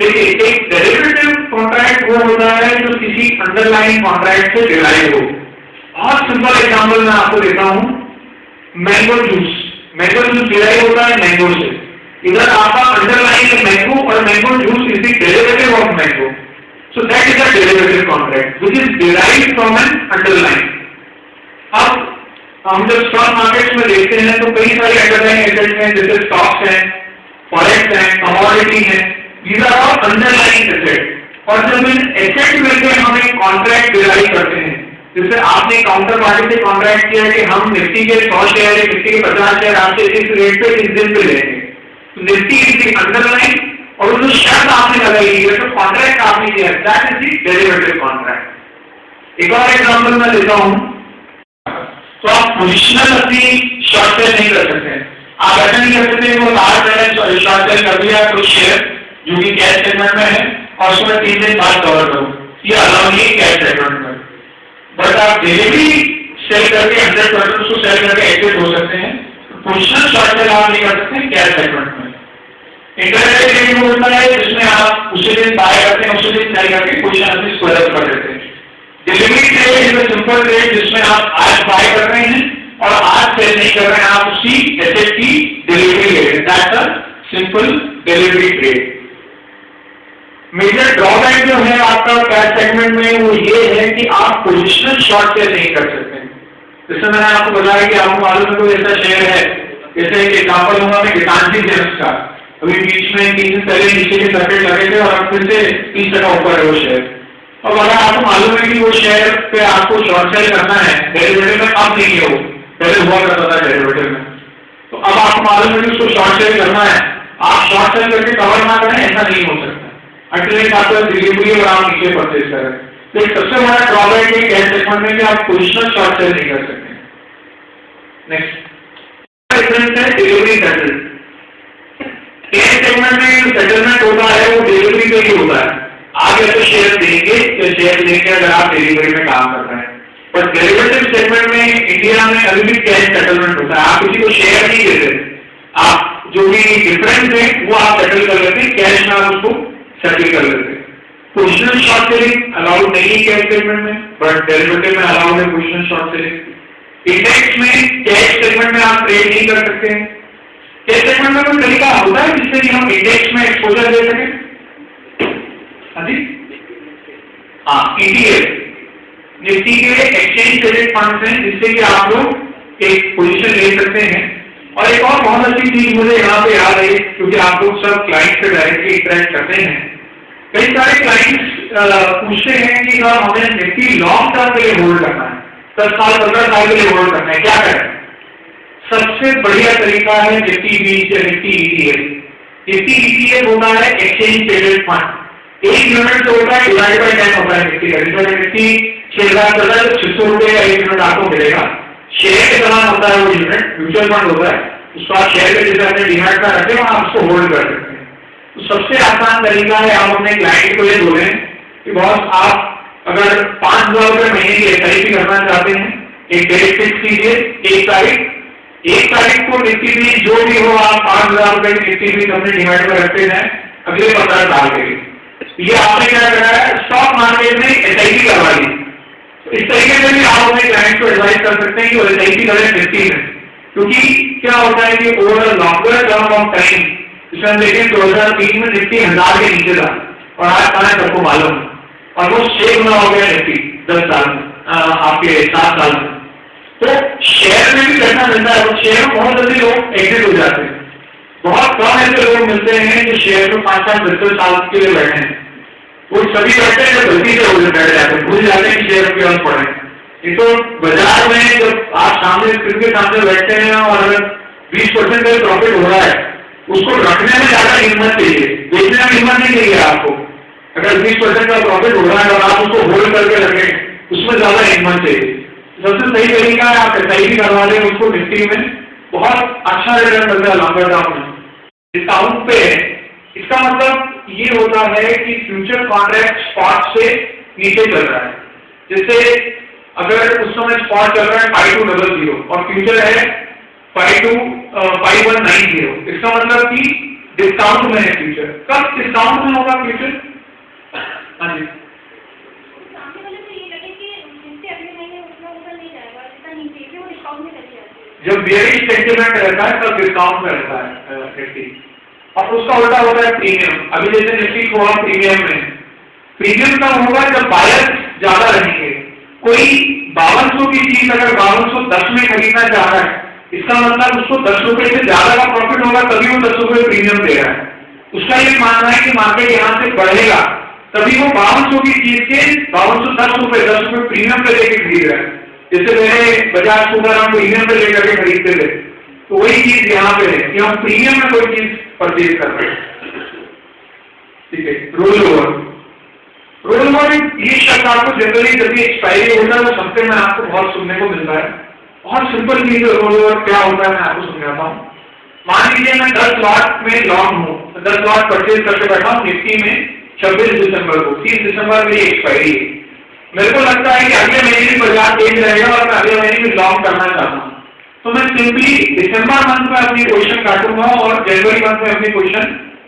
देखिए, एक derivative contract वो होता है जो किसी अंडरलाइन कॉन्ट्रैक्ट से डिराइव हो। बहुत सिंपल एग्जांपल मैं आपको देता हूं, मैंगो जूस डिराइव होता है मैंगो से। इधर आपका अंडरलाइन है मैंगो और mango juice is the derivative of mango, so that is a derivative contract which is derived from an underline. अब हम जब स्टॉक मार्केट में देखते हैं तो कई सारे अंडरलाइन एसेट्स हैं, जैसे स्टॉक्स हैं, फॉरेक्स हैं, कमोडिटी है, these are all underlying assets। और जब इन एसेट में से हम एक कॉन्ट्रैक्ट डिराइव करते हैं, जैसे आपने काउंटर पार्टी से कॉन्ट्रैक्ट किया कि हम निफ्टी के 100 शेयर है, निफ्टी के 50 शेयर आपसे इस रेट पे इस दिन पे लेंगे, तो निफ्टी इज द अंडरलाइन और वो जो शर्त आपने लगाई है तो कॉन्ट्रैक्ट आपने किया, that is the derivative contract. एक और एग्जांपल मैं देता हूं, तो आप पोजिशनल अपनी शॉर्ट सेल नहीं कर सकते, आप ऐसा नहीं कर सकते वो लार्ज बैलेंस शॉर्ट सेल कर दिया कुछ शेयर जो कि कैश सेगमेंट में है और उसमें 3 दिन बाद कवर करो, ये अलाउ नहीं है कैश सेगमेंट में। बट आप डिलीवरी सेल करके 100% उसको सेल करके एग्जिट हो सकते हैं, पोजिशनल शॉर्ट सेल आप नहीं कर सकते कैश सेगमेंट में। इंटरनेट ट्रेडिंग होता है जिसमें आप उसी दिन बाय करते हैं उसी दिन सेल करके पोजिशन अपनी स्क्वायर कर देते हैं। Delivery trade is a simple trade जिसमें आप आज बाय कर रहे हैं और आज सेल नहीं कर रहे हैं, आप उसी एसेट की डिलीवरी ले रहे हैं, that's a simple delivery trade. Major drawback जो है आपका कैश सेगमेंट में वो ये है कि आप पोजिशनल शॉर्ट सेल नहीं कर सकते। जैसे मैंने आपको बताया कि आपको मालूम है कोई ऐसा शेयर है, जैसे एक एग्जाम्पल होगा मैं गीतांजलि जेम्स का, अभी बीच में 3 दिन पहले नीचे के सर्किट लगे थे और अब फिर से 30% ऊपर है वो शेयर। अब अगर आपको मालूम है कि वो शेयर पे आपको शॉर्ट सेल करना है डेरिवेटिव में, अब नहीं है वो, पहले हुआ करता था डेरिवेटिव में, तो अब आपको मालूम है कि उसको शॉर्ट सेल करना है, आप शॉर्ट सेल करके कवर ना करें, ऐसा नहीं हो सकता अल्टीमेट आपका डिलीवरी और आप नीचे परचेज करें। तो सबसे बड़ा ड्रॉबैक है कैश सेगमेंट में कि आप पोजिशनल शॉर्ट सेल नहीं कर सकते। नेक्स्ट डिफरेंस है डिलीवरी सेटलमेंट। कैश सेगमेंट में सेटलमेंट होता है वो डिलीवरी पे ही होता है, आप या तो शेयर देंगे या शेयर लेंगे अगर आप डिलीवरी में काम कर रहे हैं। पर डेरिवेटिव सेगमेंट में इंडिया में अभी भी कैश सेटलमेंट होता है, आप किसी को शेयर नहीं देते, आप जो भी डिफरेंस है वो आप सेटल कर लेते हैं, कैश में आप उसको सेटल कर लेते हैं। पोजिशनल शॉर्ट सेलिंग अलाउड नहीं है कैश सेगमेंट में, बट डेरिवेटिव में अलाउड है पोजिशनल शॉर्ट सेलिंग। इंडेक्स में कैश सेगमेंट में आप ट्रेड नहीं कर सकते हैं। कैश सेगमेंट में कोई तरीका होता है जिससे कि हम इंडेक्स में एक्सपोजर दे सकें? हाँ, ETF निफ्टी के एक्सचेंज ट्रेडेड फंड्स हैं जिससे कि आप लोग एक पोजीशन ले सकते हैं। और एक और बहुत अच्छी चीज मुझे यहाँ पे याद आई, क्योंकि आप लोग सब क्लाइंट से डायरेक्टली इंटरेक्ट करते हैं, कई सारे क्लाइंट्स पूछते हैं कि हमें निफ्टी लॉन्ग टर्म के लिए होल्ड करना है, 10 साल 15 साल के लिए होल्ड करना है, क्या करें? सबसे बढ़िया तरीका है निफ्टी 20 या निफ्टी ETF। निफ्टी ETF होता है एक्सचेंज ट्रेडेड फंड, 1 यूनिट जो होता है डिवाइड बाय 10 होता है निफ्टी का। जैसे निफ्टी 6,000 चल रहा है तो 600 रुपये का 1 यूनिट आपको मिलेगा। शेयर के समान होता है वो यूनिट, म्यूचुअल फंड होता है, उसको आप शेयर के जैसे अपने डिमांड का रखें और आप उसको होल्ड कर सकते हैं। तो सबसे आसान तरीका है आप अपने क्लाइंट को ये बोलें कि बॉस आप अगर 5,000 रुपये महीने की SIP करना चाहते हैं, एक डेट फिक्स कीजिए, 1 तारीख को निफ्टी भी जो भी हो आप 5,000 रुपये की निफ्टी भी अपने डिमांड में रखते हैं अगले 15 साल के लिए। ये आपने क्या करा है, स्टॉक मार्केट में SIP करवा ली। इस तरीके से भी आप अपने क्लाइंट को एडवाइस कर सकते हैं कि वो SIP करें निफ्टी में, क्योंकि क्या होता है कि over longer term of time, जैसे हम देखें 2003 में निफ्टी 1000 के नीचे था और आज कहाँ सबको मालूम है, और वो 6 गुना हो गया निफ्टी 10 साल आपके 7 साल में। तो शेयर में भी पैसा मिलता है, और शेयर में बहुत जल्दी लोग एग्जिट हो जाते हैं। बहुत कम ऐसे लोग मिलते हैं जो शेयर में 5-10 साल के लिए बैठे हैं। वो सभी बैठते हैं जो गलती से बैठ जाते हैं, भूल जाते हैं कि शेयर की जरूरत पड़े। ये तो बाजार में जब आप सामने स्क्रीन के सामने बैठते हैं और अगर 20% का प्रॉफिट हो रहा है, उसको रखने में ज्यादा हिम्मत चाहिए, बेचने में हिम्मत नहीं चाहिए आपको। अगर 20% का प्रॉफिट हो रहा है और आप उसको होल्ड करके रखें, उसमें ज्यादा हिम्मत चाहिए। सबसे सही तरीका है आप SIP करवा लें उसको निफ्टी में, बहुत अच्छा रिटर्न मिलता है लॉन्गर टर्म में, डिस्काउंट पे है। इसका मतलब ये होता है कि फ्यूचर कॉन्ट्रैक्ट स्पॉट से नीचे चल रहा है। जैसे अगर उस समय स्पॉट चल रहा है 5200 और फ्यूचर है 5190, इसका मतलब कि डिस्काउंट में है फ्यूचर। कब डिस्काउंट में होगा फ्यूचर। हाँ जी, जब बेयरिश सेंटिमेंट रहता है तब डिस्काउंट में रहता है निफ्टी, और उसका उल्टा होता है प्रीमियम। अभी जैसे निफ्टी हुआ प्रीमियम में, प्रीमियम कब होगा जब बायर ज्यादा रहेंगे। कोई 5200 की चीज अगर 5210 में खरीदना चाह रहा है, इसका मतलब उसको 10 रुपए से ज्यादा का प्रॉफिट होगा, तभी वो 10 रुपए प्रीमियम दे रहा है। उसका ये मानना है कि मार्केट यहाँ से बढ़ेगा, तभी वो 5200 की चीज के 5210 रुपए 10 रुपए प्रीमियम पे लेके खरीद रहा है। जैसे मेरे बजाज सुपर हम प्रीमियम पे लेकर के खरीदते थे, तो वही चीज यहाँ पे है कि हम प्रीमियम में कोई चीज परचेज कर रहे हैं। ठीक है, रोल ओवर। रोल ओवर ये शब्द आपको जनरली जब भी एक्सपायरी होता है, वो शब्द में आपको बहुत सुनने को मिलता है। बहुत सिंपल चीज है रोल ओवर क्या होता है, मैं आपको समझाता हूँ। मान लीजिए मैं 10 लाख में लॉन्ग हूँ, 10 लाख परचेज करके बैठा हूँ निफ्टी में 26 दिसंबर को। 30 दिसंबर मेरी एक्सपायरी है। मेरे को लगता है कि अगले महीने भी बाजार तेज रहेगा और मैं अगले महीने भी लॉन्ग करना चाहता हूँ, तो मैं सिंपली दिसंबर मंथ में अपनी पोजीशन काटूंगा और जनवरी मंथ में अपनी पोजीशन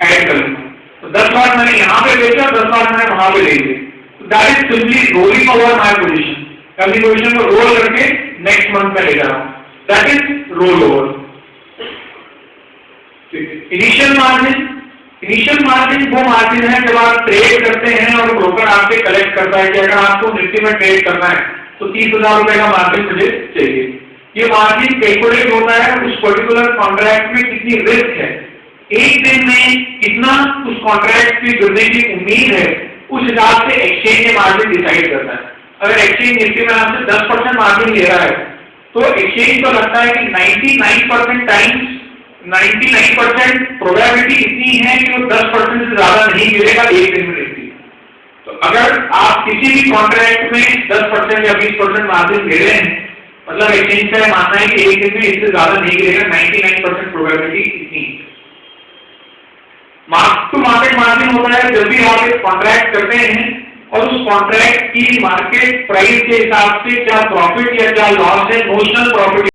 ऐड करूंगा। तो 10 लाख मैंने यहाँ पे बेचा, 10 लाख मैंने वहां पे ले लिया। तो that is simply rolling over my position. अपनी पोजीशन को रोल करके नेक्स्ट मंथ में ले जा रहा हूँ, that is roll over. Initial margin वो मार्जिन है जब आप ट्रेड करते हैं और ब्रोकर आपसे कलेक्ट करता है कि अगर आपको निफ्टी में ट्रेड करना है तो 30,000 रुपए का मार्जिन मुझे चाहिए। ये मार्जिन कैलकुलेट होता है उस पर्टिकुलर कॉन्ट्रैक्ट में कितनी रिस्क है, एक दिन में कितना उस कॉन्ट्रैक्ट की गिरने की उम्मीद है, उस हिसाब से एक्सचेंज के मार्जिन डिसाइड करता है। अगर एक्सचेंज निफ्टी में आपसे 10% मार्जिन ले रहा है, तो एक्सचेंज को लगता है कि 99% टाइम्स 99% प्रोबेबिलिटी इतनी है कि वो 10% से ज्यादा नहीं गिरेगा एक दिन में निफ्टी। तो अगर आप किसी भी कॉन्ट्रैक्ट में 10% या 20% मार्जिन ले रहे हैं, मतलब एक्सचेंज का मानना है कि एक दिन में इससे ज्यादा नहीं गिरेगा, 99% प्रोबेबिलिटी इतनी। मार्क टू मार्केट मार्जिन होता है जब भी आप एक कॉन्ट्रैक्ट करते हैं और उस कॉन्ट्रैक्ट की मार्केट प्राइस के हिसाब से क्या प्रॉफिट या क्या लॉस है, नोशनल प्रॉफिट